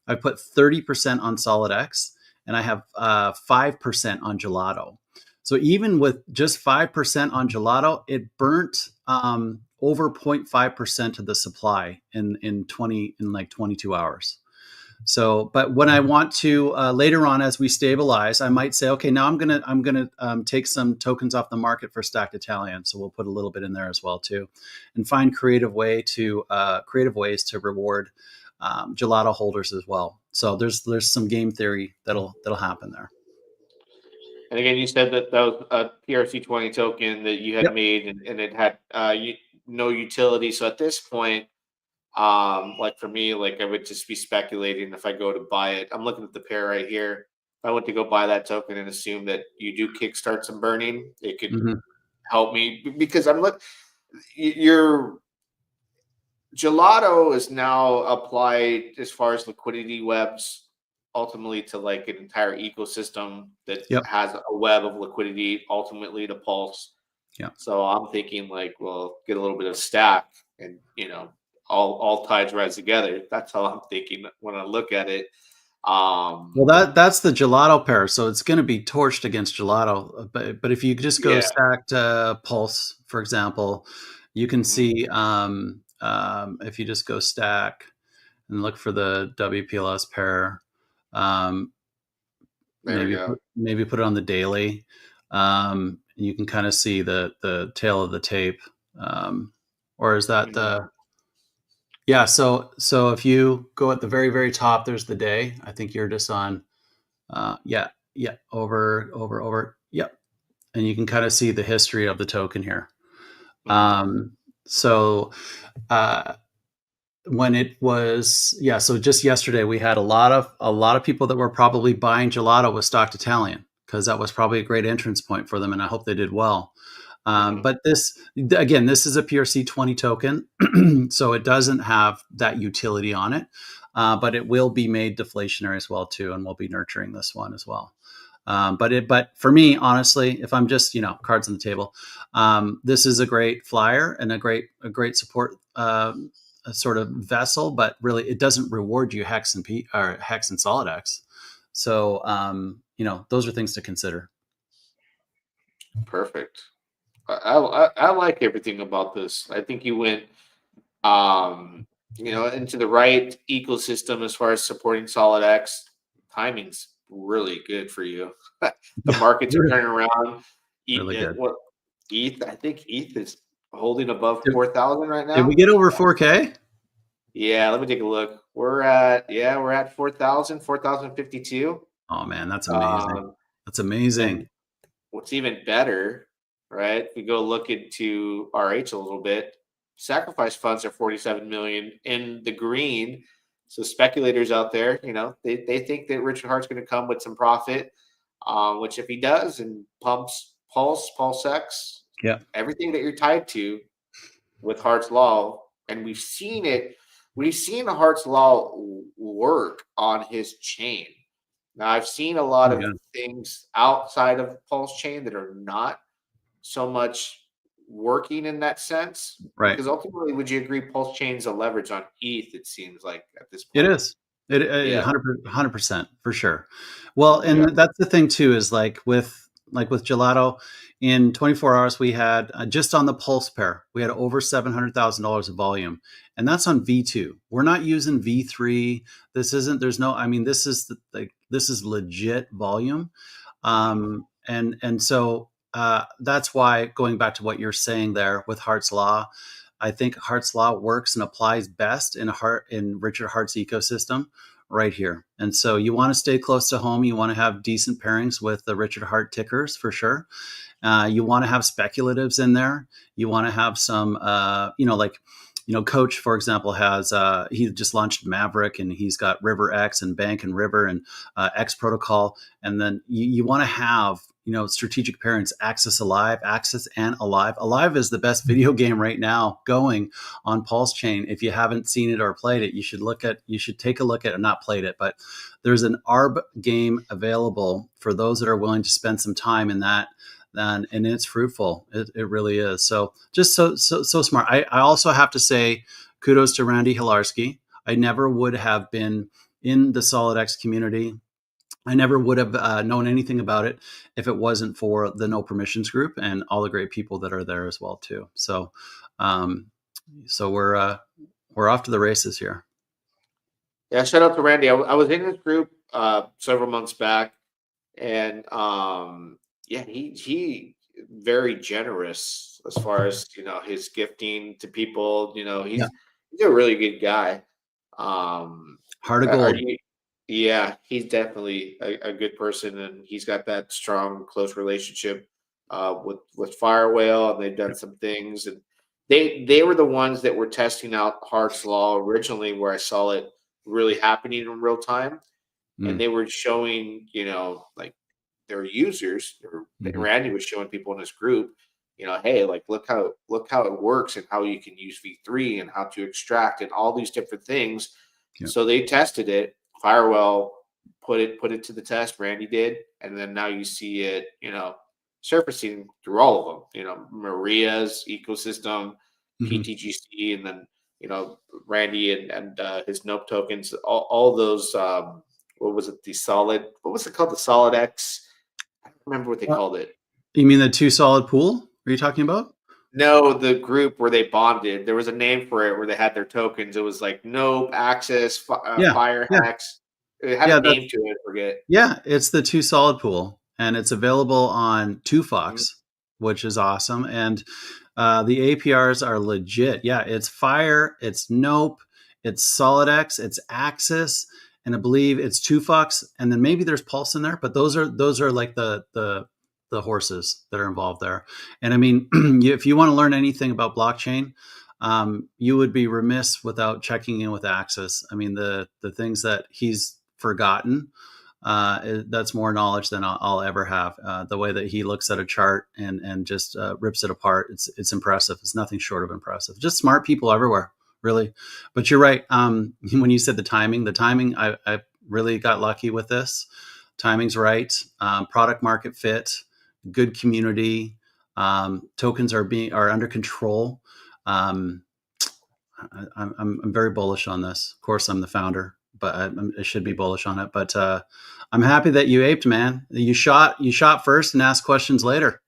Speaker 2: I put 30% on SolidX, and I have 5% on Gelato. So even with just 5% on Gelato, it burnt over 0.5% of the supply in like 22 hours. So, but when I want to later on, as we stabilize, I might say, okay, now I'm gonna take some tokens off the market for stacked Italian. So we'll put a little bit in there as well too, and find creative ways to reward Gelato holders as well. So there's some game theory that'll happen there.
Speaker 1: And again, you said that was a PRC20 token that you had
Speaker 2: Yep.
Speaker 1: made, and it had no utility. So at this point, like for me, like I would just be speculating if I go to buy it. I'm looking at the pair right here. If I went to go buy that token and assume that you do kickstart some burning, it could
Speaker 2: Mm-hmm.
Speaker 1: help me because your Gelato is now applied as far as liquidity webs, ultimately to like an entire ecosystem that
Speaker 2: Yep.
Speaker 1: has a web of liquidity, ultimately to Pulse.
Speaker 2: Yeah.
Speaker 1: So I'm thinking like, well, get a little bit of stack, and all tides rise together. That's how I'm thinking when I look at it.
Speaker 2: Well, that's the Gelato pair, so it's going to be torched against Gelato. But if you just go
Speaker 1: Yeah.
Speaker 2: stacked Pulse, for example, you can see if you just go stack and look for the WPLS pair, um,
Speaker 1: There we go.
Speaker 2: maybe put it on the daily. You can kind of see the tail of the tape, or is that the yeah? So if you go at the very very top, there's the day. I think you're just on. Yeah, over. Yep. And you can kind of see the history of the token here. So when it was, yeah, so just yesterday we had a lot of people that were probably buying Gelato with stocked Italian because that was probably a great entrance point for them, and I hope they did well. But this is a PRC20 token, so it doesn't have that utility on it, but it will be made deflationary as well too, and we'll be nurturing this one as well. But for me, honestly, if I'm just cards on the table, this is a great flyer and a great support sort of vessel, but really it doesn't reward you hex and hex and solid X. So those are things to consider.
Speaker 1: Perfect. I like everything about this. I think you went into the right ecosystem as far as supporting solid X. Timing's really good for you. The markets are turning around.
Speaker 2: Really good.
Speaker 1: ETH, I think ETH is holding above
Speaker 2: Did,
Speaker 1: 4,000 right now.
Speaker 2: did we get over 4K?
Speaker 1: Yeah, let me take a look. We're at 4,000, 4,052.
Speaker 2: Oh man, that's amazing. That's amazing.
Speaker 1: And what's even better, right? If we go look into RH a little bit, sacrifice funds are 47 million in the green. So speculators out there, they think that Richard Hart's going to come with some profit, which if he does and pumps Pulsex,
Speaker 2: Yeah,
Speaker 1: everything that you're tied to with Hart's Law, and we've seen it. We've seen Hart's Law work on his chain. Now, I've seen a lot of things outside of Pulsechain that are not so much working in that sense.
Speaker 2: right.
Speaker 1: Because ultimately, would you agree Pulsechain's a leverage on ETH, it seems like, at this point?
Speaker 2: It is.
Speaker 1: Yeah.
Speaker 2: 100% for sure. Well, and
Speaker 1: Yeah.
Speaker 2: that's the thing too, is like with Gelato, in 24 hours we had just on the Pulse pair, we had over $700,000 of volume, and that's on V2. We're not using V3. This isn't. There's no. I mean, this is this is legit volume, and so that's why, going back to what you're saying there with Hart's Law, I think Hart's Law works and applies best in Richard Hart's ecosystem right here. And so you want to stay close to home. You want to have decent pairings with the Richard Hart tickers for sure. You want to have speculatives in there. You want to have some, Coach, for example, has he just launched Maverick, and he's got River X and Bank and River and X Protocol. And then you want to have strategic pairings, Axis and Alive. Alive is the best video game right now going on Pulsechain. If you haven't seen it or played it, you should take a look at it. Not played it, but there's an ARB game available for those that are willing to spend some time in that. And it's fruitful. It really is. So just so smart. I also have to say kudos to Randy Hilarski. I never would have been in the SolidX community I never would have known anything about it if it wasn't for the No Permissions group and all the great people that are there as well too. So, um, so we're off to the races here.
Speaker 1: Yeah, shout out to Randy. I was in his group several months back, and yeah, he very generous as far as his gifting to people.
Speaker 2: Yeah,
Speaker 1: He's a really good guy. Um,
Speaker 2: heart of
Speaker 1: are
Speaker 2: gold.
Speaker 1: you? Yeah, he's definitely a good person, and he's got that strong, close relationship with Firewhale, and they've done some things, and they were the ones that were testing out Hart's Law originally, where I saw it really happening in real time, and
Speaker 2: Mm,
Speaker 1: they were showing, like their users, or
Speaker 2: hmm.
Speaker 1: Randy was showing people in his group, hey, like look how it works and how you can use V3 and how to extract and all these different things.
Speaker 2: Yeah.
Speaker 1: So they tested it. Firewell put it to the test. Randy did, and then now you see it, surfacing through all of them. Maria's ecosystem,
Speaker 2: Hmm.
Speaker 1: PTGC, and then Randy and his Nope tokens. All those. What was it? The solid. What was it called? The Solid X. I don't remember what they called it.
Speaker 2: You mean the two solid pool? Are you talking about?
Speaker 1: No, the group where they bonded. There was a name for it where they had their tokens. It was like Nope, Access,
Speaker 2: Yeah,
Speaker 1: Fire
Speaker 2: yeah,
Speaker 1: Hacks. It had
Speaker 2: yeah.
Speaker 1: a
Speaker 2: That's
Speaker 1: name to it. I forget.
Speaker 2: Yeah, it's the two solid pool, and it's available on Two
Speaker 1: Mhm.
Speaker 2: Fox, which is awesome. And the APRs are legit. Yeah, it's Fire, it's Nope, it's SolidX, it's Axis, and I believe it's Two Fox, and then maybe there's Pulse in there. But those are like the horses that are involved there. And I mean, if you want to learn anything about blockchain, you would be remiss without checking in with Axis. I mean, the things that he's forgotten, that's more knowledge than I'll ever have. The way that he looks at a chart and just rips it apart, it's impressive. It's nothing short of impressive. Just smart people everywhere, really. But you're right. When you said the timing, I really got lucky with this. Timing's right. Product market fit, good community. Tokens are under control. Um, I'm very bullish on this. Of course, I'm the founder, but I should be bullish on it. But I'm happy that you aped, man. You shot first and asked questions later.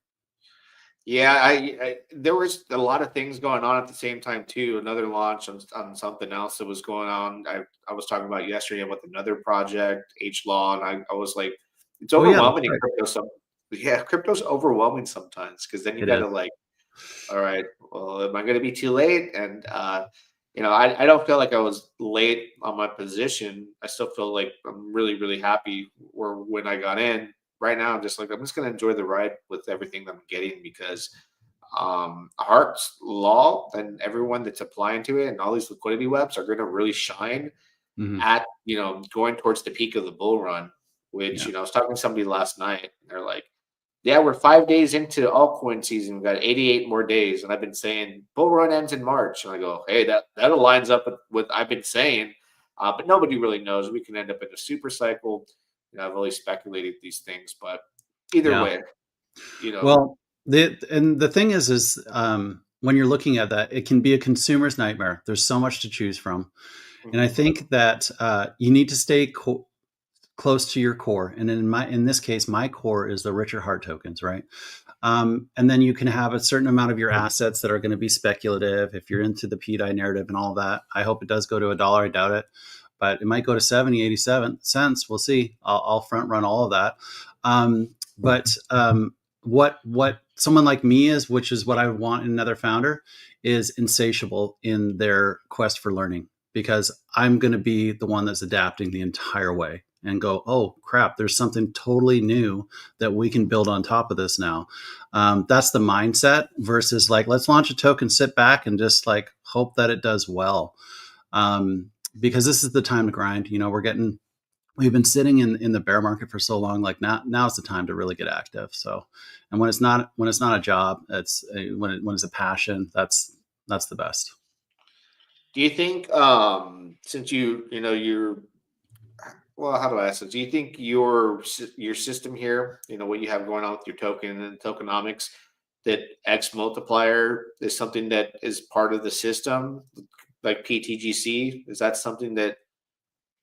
Speaker 1: Yeah, there was a lot of things going on at the same time too. Another launch on something else that was going on. I was talking about yesterday with another project, H Law, and I was like, it's
Speaker 2: Oh yeah, that's
Speaker 1: overwhelming in
Speaker 2: right.
Speaker 1: crypto. Yeah, crypto's overwhelming sometimes because then you
Speaker 2: It
Speaker 1: got
Speaker 2: is.
Speaker 1: to like, all right, well, am I going to be too late? And I don't feel like I was late on my position. I still feel like I'm really, really happy where when I got in. Right now, I'm just going to enjoy the ride with everything that I'm getting because Hart's Law and everyone that's applying to it and all these liquidity webs are going to really shine
Speaker 2: Hmm.
Speaker 1: at going towards the peak of the bull run. Which
Speaker 2: Yeah,
Speaker 1: I was talking to somebody last night, and they're like, yeah, we're 5 days into altcoin season. We've got 88 more days. And I've been saying bull run ends in March. And I go, hey, that aligns up with what I've been saying. But nobody really knows. We can end up in a super cycle. I've only speculated these things, but either
Speaker 2: yeah.
Speaker 1: way, you know.
Speaker 2: Well, the thing is, when you're looking at that, it can be a consumer's nightmare. There's so much to choose from, and I
Speaker 1: Mhm.
Speaker 2: think that you need to stay close to your core. And in this case, my core is the Richard Hart tokens, right? And then you can have a certain amount of your assets that are going to be speculative. If you're into the PDI narrative and all that, I hope it does go to $1. I doubt it, but it might go to 70, 87 cents. We'll see. I'll front run all of that. But what someone like me is, which is what I would want in another founder, is insatiable in their quest for learning, because I'm going to be the one that's adapting the entire way and go, oh crap, there's something totally new that we can build on top of this now. That's the mindset versus like, let's launch a token, sit back and just like hope that it does well. Because this is the time to grind. We've been sitting in the bear market for so long. Like now's the time to really get active. So, and when it's not a job, when it's a passion, that's the best.
Speaker 1: Do you think, since you're, well, how do I ask this? Do you think your system here, what you have going on with your token and tokenomics, that X multiplier is something that is part of the system, like PTGC? Is that something that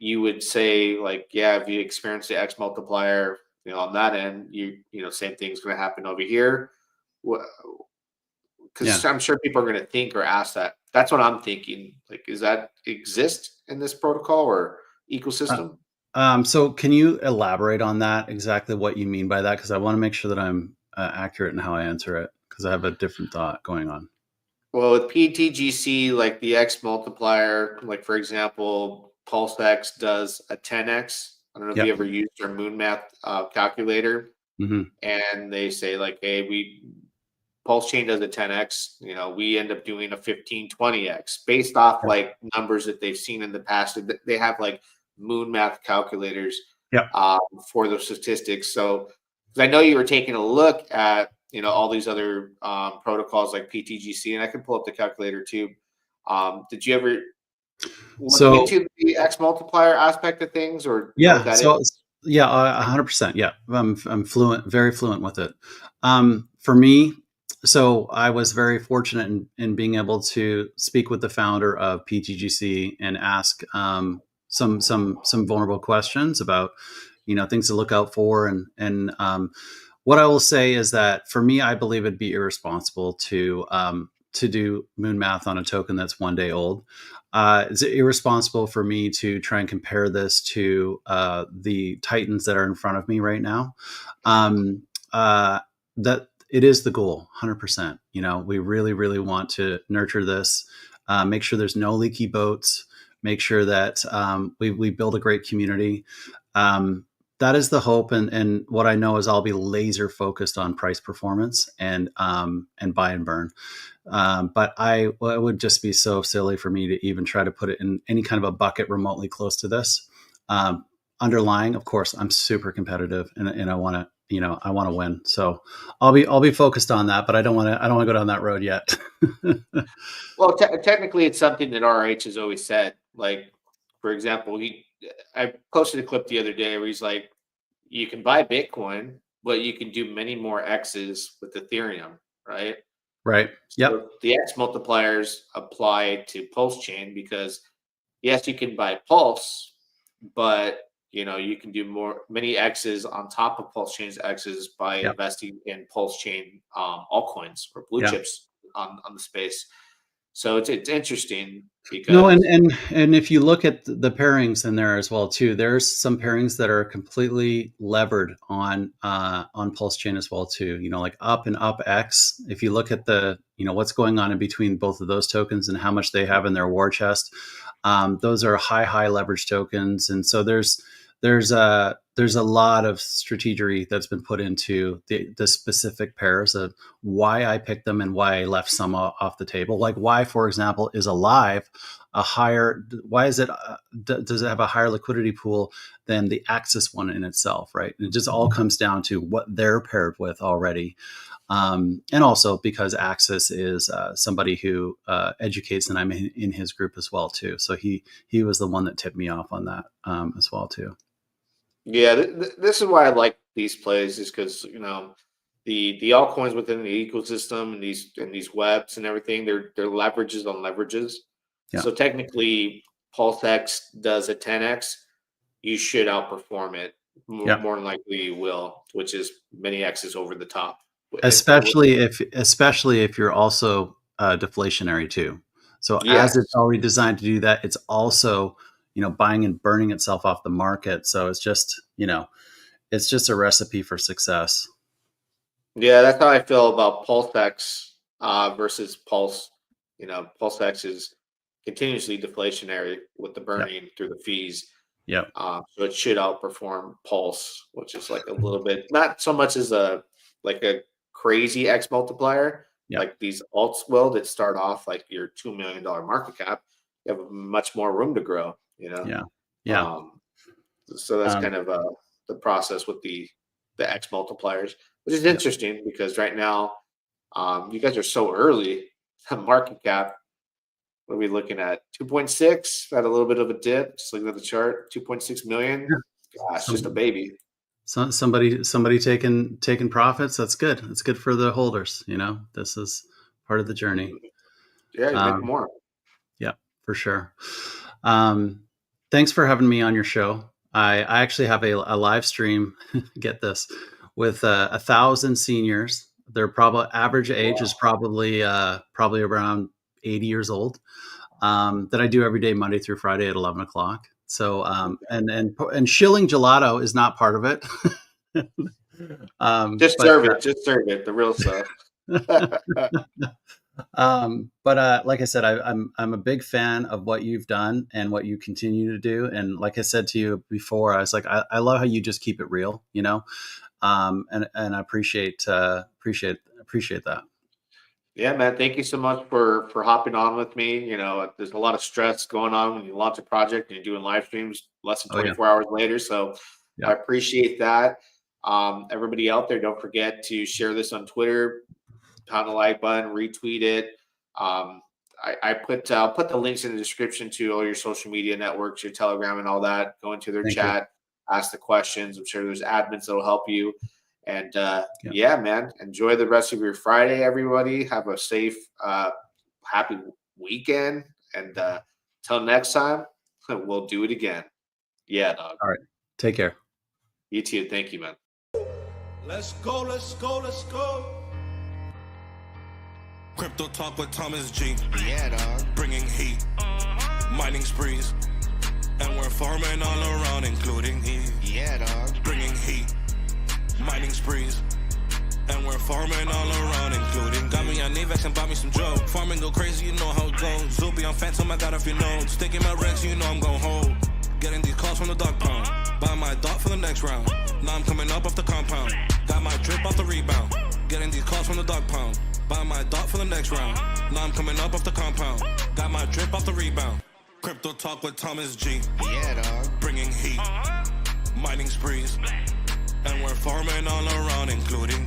Speaker 1: you would say like, yeah, if you experience the X multiplier, on that end, same thing's going to happen over here.
Speaker 2: Yeah.
Speaker 1: Because I'm sure people are going to think or ask that. That's what I'm thinking. Like, does that exist in this protocol or
Speaker 2: Uh,
Speaker 1: ecosystem?
Speaker 2: so can you elaborate on that, exactly what you mean by that? Because I want to make sure that I'm accurate in how I answer it, because I have a different thought going on.
Speaker 1: Well, with PTGC, like the X multiplier, like for example, PulseX does a 10x. I don't know if
Speaker 2: Yeah.
Speaker 1: you ever used their moon math calculator,
Speaker 2: Hmm.
Speaker 1: and they say like, hey, we Pulse Chain does a 10x. We end up doing a 1520x based off
Speaker 2: Yeah.
Speaker 1: like numbers that they've seen in the past. They have like moon math calculators
Speaker 2: Yeah.
Speaker 1: for those statistics. So, 'cause I know you were taking a look at all these other protocols like PTGC, and I can pull up the calculator too. Did you ever look
Speaker 2: So
Speaker 1: into the X multiplier aspect of things, or what
Speaker 2: yeah.
Speaker 1: that is?
Speaker 2: So yeah, 100%. Yeah, I'm fluent, very fluent with it. For me, so I was very fortunate in being able to speak with the founder of PTGC and ask some vulnerable questions about things to look out for, and what I will say is that for me, I believe it'd be irresponsible to do moon math on a token that's 1 day old. It's irresponsible for me to try and compare this to the titans that are in front of me right now. Um, that it is the goal, 100%. We really, really want to nurture this, make sure there's no leaky boats, make sure that we build a great community. Um, that is the hope, and what I know is I'll be laser focused on price performance and buy and burn. But it would just be so silly for me to even try to put it in any kind of a bucket remotely close to this. Um, Underlying, of course, I'm super competitive, and I want to I want to win. So I'll be focused on that, but I don't want to go down that road yet.
Speaker 1: Well, technically, it's something that RH has always said. Like, for example, I posted a clip the other day where he's like, you can buy Bitcoin, but you can do many more X's with Ethereum, right?
Speaker 2: Right. Yep.
Speaker 1: So the X multipliers apply to Pulse Chain because yes, you can buy Pulse, but you can do many X's on top of Pulse Chain's X's by
Speaker 2: Yep.
Speaker 1: investing in Pulse Chain altcoins or blue
Speaker 2: Yeah.
Speaker 1: chips on the space. So it's interesting
Speaker 2: No, and
Speaker 1: because
Speaker 2: and and if you look at the pairings in there as well too, there's some pairings that are completely levered on Pulse Chain as well too. Like up and up X. If you look at the what's going on in between both of those tokens and how much they have in their war chest, those are high leverage tokens, and so there's a lot of strategy that's been put into the specific pairs of why I picked them and why I left some off the table. Like why, for example, is Alive a higher? Why is it? Does it have a higher liquidity pool than the Axis one in itself? Right. And it just all comes down to what they're paired with already. And also because Axis is somebody who educates, and I'm in his group as well too. So he was the one that tipped me off on that as well too.
Speaker 1: yeah, this is why I like these plays is because the altcoins within the ecosystem and these webs and everything they're leverages on leverages.
Speaker 2: Yeah.
Speaker 1: So technically, PulseX does a 10x. You should outperform it.
Speaker 2: Yeah.
Speaker 1: More than likely, you will, which is many x's over the top.
Speaker 2: Especially if you're also deflationary too. So as it's
Speaker 1: Yes,
Speaker 2: already designed to do that, it's also buying and burning itself off the market. So it's just a recipe for success.
Speaker 1: yeah, that's how I feel about PulseX versus Pulse. PulseX is continuously deflationary with the
Speaker 2: Yeah.
Speaker 1: burning through the fees.
Speaker 2: Yeah.
Speaker 1: So it should outperform Pulse, which is like a little bit not so much as a crazy X multiplier,
Speaker 2: Yeah.
Speaker 1: like these alts will that start off like your $2 million market cap. You have much more room to grow,
Speaker 2: Yeah. Yeah.
Speaker 1: Um, so that's
Speaker 2: Um,
Speaker 1: kind of the process with the X multipliers, which is
Speaker 2: yeah.
Speaker 1: interesting because right now you guys are so early. Market cap, what are we looking at? 2.6. Had a little bit of a dip. Just looking at the chart, 2.6 million.
Speaker 2: Yeah.
Speaker 1: Gosh, just a
Speaker 2: Some,
Speaker 1: baby.
Speaker 2: somebody taking profits. That's good. It's good for the holders. This is part of the journey.
Speaker 1: Yeah, you make
Speaker 2: Um,
Speaker 1: more.
Speaker 2: yeah, for sure. Um, Thanks for having me on your show. I actually have a live stream. Get this, with 1,000 seniors. Their probably average age is probably around 80 years old. That I do every day, Monday through Friday at 11 o'clock. So and shilling gelato is not part of it.
Speaker 1: Just serve it. Just serve it. The real stuff.
Speaker 2: But like I said, I'm a big fan of what you've done and what you continue to do. And like I said to you before, I was like, I love how you just keep it real, you know, and I appreciate that.
Speaker 1: Yeah, man. Thank you so much for hopping on with me. You know, there's a lot of stress going on when you launch a project and you're doing live streams less than 24 hours later. So I appreciate that. Everybody out there, don't forget to share this on Twitter, pound the like button, retweet it. I'll put the links in the description to all your social media networks, your Telegram and all that. Go into their chat, ask the questions. I'm sure there's admins that'll help you. And yeah, man, enjoy the rest of your Friday, everybody. Have a safe, happy weekend. And till next time, we'll do it again. Yeah, dog.
Speaker 2: All right. Take care.
Speaker 1: You too. Thank you, man.
Speaker 3: Let's go, let's go, let's go.
Speaker 4: Crypto talk with Thomas G.
Speaker 3: Yeah, dog.
Speaker 4: Bringing heat, mining sprees, and we're farming all around, including heat.
Speaker 3: Yeah, dog.
Speaker 4: Bringing heat, mining sprees, and we're farming all around, including. Got me on Navex and bought me some Joe. Farming go crazy, you know how it goes. Zuby on Phantom, I got a few nodes. Sticking my Rex, you know I'm gon' hold. Getting these calls from the dog pound. Buy my dot for the next round. Now I'm coming up off the compound. Got my drip off the rebound. Getting these calls from the dog pound. Buy my dot for the next round. Now I'm coming up off the compound. Got my drip off the rebound. Crypto talk with Thomas G.
Speaker 3: Yeah, dog.
Speaker 4: Bringing heat, mining sprees, and we're farming all around, including